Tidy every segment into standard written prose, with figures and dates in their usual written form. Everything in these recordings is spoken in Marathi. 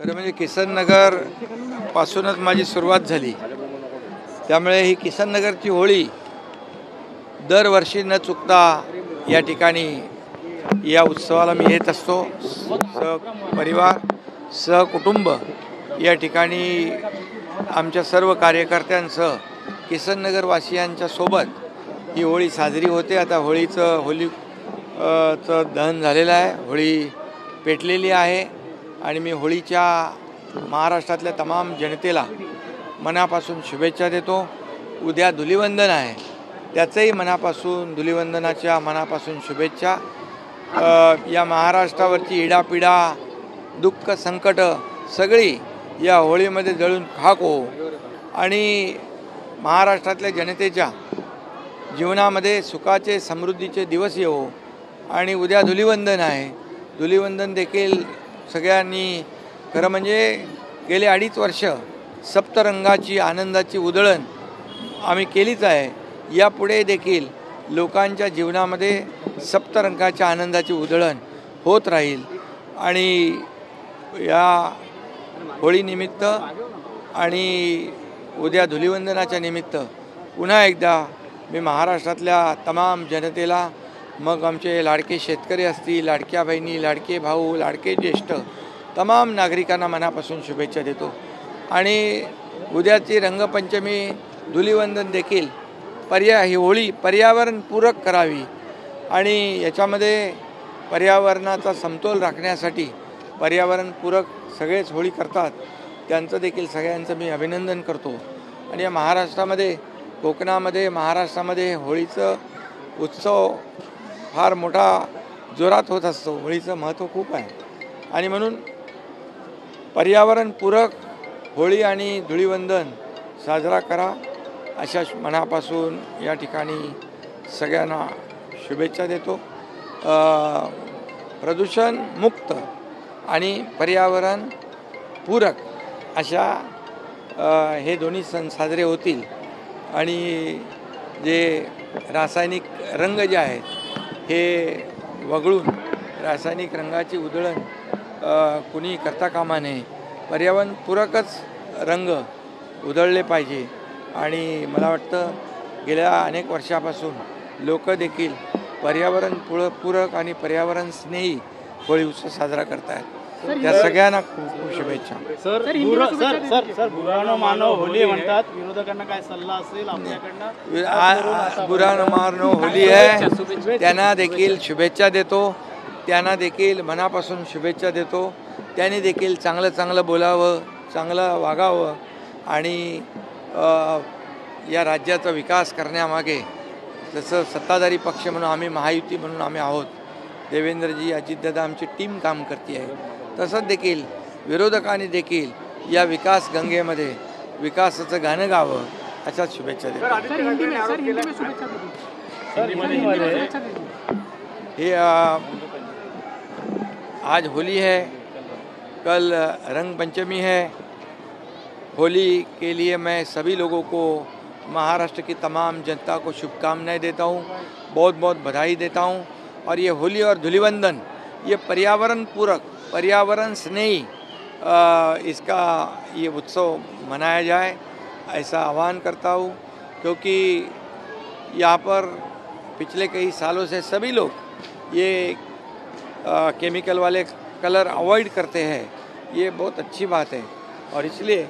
खरं म्हणजे किसन नगर पासूनच माझी सुरुवात झाली। त्यामुळे ही किसन नगरची होळी दरवर्षी न चुकता या ठिकाणी या उत्सवाला मी येत असतो। परिवार सहकुटुंब या ठिकाणी आमच्या सर्व कार्यकर्त्यांसह किसन नगर वासियांच्या सोबत ही होळी साजरी होते। आता होळीचं दहन झालेलं आहे, होळी पेटलेली आहे आणि मी होळीच्या महाराष्ट्रातल्या तमाम जनतेला मनापासून शुभेच्छा देतो। उद्या धुलीवंदन आहे, त्याचंही धुलीवंदनाच्या मनापासून शुभेच्छा। या महाराष्ट्रावरची इडापिडा दुःख संकट सगळी या होळीमध्ये जळून खाक हो आणि महाराष्ट्रातल्या जनतेच्या जीवनामध्ये सुखाचे समृद्धीचे दिवस येवो। आणि उद्या धुलीवंदन आहे, धुलीवंदन देखील सगळ्यांनी खरं म्हणजे गेले 2.5 वर्ष सप्तरंगाची आनंदाची उधळण आम्ही केलीच आहे। यापुढे देखील लोकांच्या जीवनामध्ये सप्तरंगाच्या आनंदाची उधळण होत राहील। आणि या होळीनिमित्त आणि उद्या धुलीवंदनाच्या निमित्त पुन्हा एकदा मी महाराष्ट्रातल्या तमाम जनतेला, मग आमचे लाडके शेतकरी असतील, लाडक्या बहिणी, लाडके भाऊ, लाडके ज्येष्ठ तमाम नागरिकांना मनापासून शुभेच्छा देतो। आणि उद्याची रंगपंचमी धुलीवंदन देखील ही होळी पर्यावरणपूरक करावी आणि याच्यामध्ये पर्यावरणाचा समतोल राखण्यासाठी पर्यावरणपूरक सगळेच होळी करतात, त्यांचं देखील सगळ्यांचं मी अभिनंदन करतो। आणि या महाराष्ट्रामध्ये, कोकणामध्ये, महाराष्ट्रामध्ये होळीचं उत्सव फार मोठा जोरात होत असतो। होळीचं महत्त्व खूप आहे आणि म्हणून पर्यावरणपूरक होळी आणि धुलीवंदन साजरा करा अशा मनापासून या ठिकाणी सगळ्यांना शुभेच्छा देतो। प्रदूषण मुक्त आणि पर्यावरणपूरक अशा हे दोन्ही सण साजरे होतील। आणि जे रासायनिक रंग जे आहेत हे वगळून रासायनिक रंगाची उधळण कुणी करता कामा नये, पर्यावरणपूरकच रंग उधळले पाहिजे। आणि मला वाटतं गेल्या अनेक वर्षापासून लोक देखील पर्यावरणपूरक आणि पर्यावरण स्नेही होळी उत्सव साजरा करत आहेत। त्या सगळ्यांना खूप खूप शुभेच्छा। बुरा न मानो होली म्हणतात, विरोधकांना काय सल्ला असेल आपल्याकडनं? बुरा न मानो होली आहे, त्यांना देखील शुभेच्छा देतो, त्यांना देखील मनापासून शुभेच्छा देतो। त्यांनी देखील चांगलं बोलावं, चांगलं वागावं आणि या राज्याचा विकास करण्यामागे जसं सत्ताधारी पक्ष म्हणून आम्ही, महायुती म्हणून आम्ही आहोत, देवेंद्रजी, अजितदादा आमची टीम काम करते आहे, तसंच देखील विरोधकांनी देखील या विकास गंगेमध्ये विकासाचं गाणं गावं अशा शुभेच्छा देतो। हे आज होली है, कल रंग पंचमी है। होली के लिए मैं सभी लोगों को, महाराष्ट्र की तमाम जनता को शुभकामनाएं देता हूँ, बहुत बहुत बधाई देता हूँ। और ये होली और धुलीवंदन ये पर्यावरण पूरक, पर्यावरण स्नेही इसका ये उत्सव मनाया जाए ऐसा आह्वान करता हूँ। क्योंकि यहाँ पर पिछले कई सालों से सभी लोग ये केमिकल वाले कलर अवॉइड करते हैं, ये बहुत अच्छी बात है। और इसलिए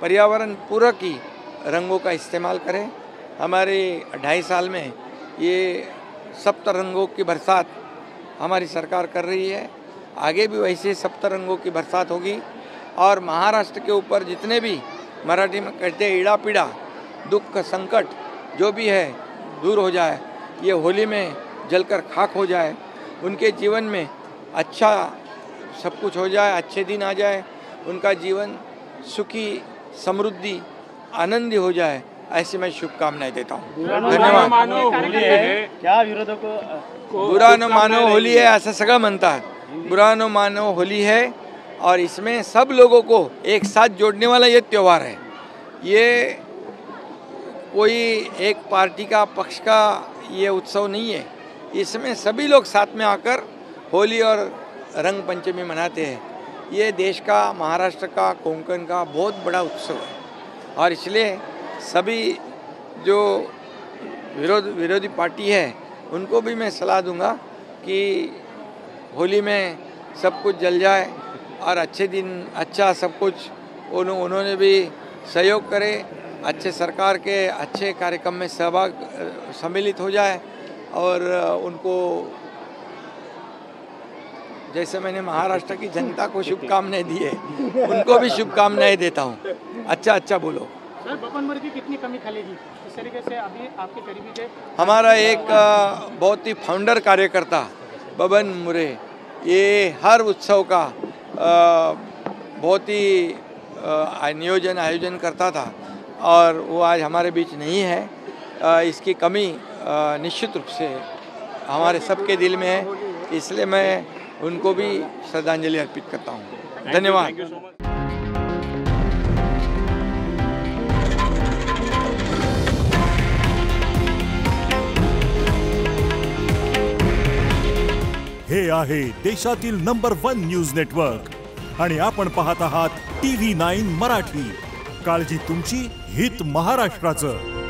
पर्यावरण पूरक ही रंगों का इस्तेमाल करें। हमारे 2.5 साल में ये सप्तरंगों की बरसात हमारी सरकार कर रही है, आगे भी वैसे सप्तरंगों की बरसात होगी। और महाराष्ट्र के ऊपर जितने भी मराठी में कहते हैं इड़ापीड़ा, दुख संकट जो भी है दूर हो जाए, ये होली में जलकर खाक हो जाए, उनके जीवन में अच्छा सब कुछ हो जाए, अच्छे दिन आ जाए, उनका जीवन सुखी समृद्धि आनंदी हो जाए, ऐसी मैं शुभकामनाएं देता हूँ। धन्यवाद। क्या विरोधक बुरा न मानो होली है ऐसा सगळं म्हणतात, बुरा न मानो होली है और इसमें सब लोगों को एक साथ जोड़ने वाला ये त्यौहार है। ये कोई एक पार्टी का, पक्ष का ये उत्सव नहीं है, इसमें सभी लोग साथ में आकर होली और रंग पंचमी मनाते हैं। ये देश का, महाराष्ट्र का, कोंकण का बहुत बड़ा उत्सव है और इसलिए सभी जो विरोधी पार्टी है उनको भी मैं सलाह दूंगा कि होली में सब कुछ जल जाए और अच्छे दिन अच्छा सब कुछ उन्होंने भी सहयोग करे, अच्छे सरकार के अच्छे कार्यक्रम में सम्मिलित हो जाए और उनको जैसे मैंने महाराष्ट्र की जनता को शुभकामनाएं दी है उनको भी शुभकामनाएं देता हूँ। अच्छा बोलो। सर, बबन मुरे की कितनी कमी खलेगी इस तरीके से अभी आपके करीबी थे? हमारा एक बहुत ही फाउंडर कार्यकर्ता बबन मुरे ये हर उत्सव का बहुत ही आयोजन करता था और वो आज हमारे बीच नहीं है। इसकी कमी निश्चित रूप से हमारे सबके दिल में है, इसलिए मैं उनको भी श्रद्धांजलि अर्पित करता हूँ। धन्यवाद। हे आहे देशातील नंबर 1 न्यूज नेटवर्क आणि आपण पाहत आहात TV9 मराठी। काळजी तुमची, हित महाराष्ट्राचं।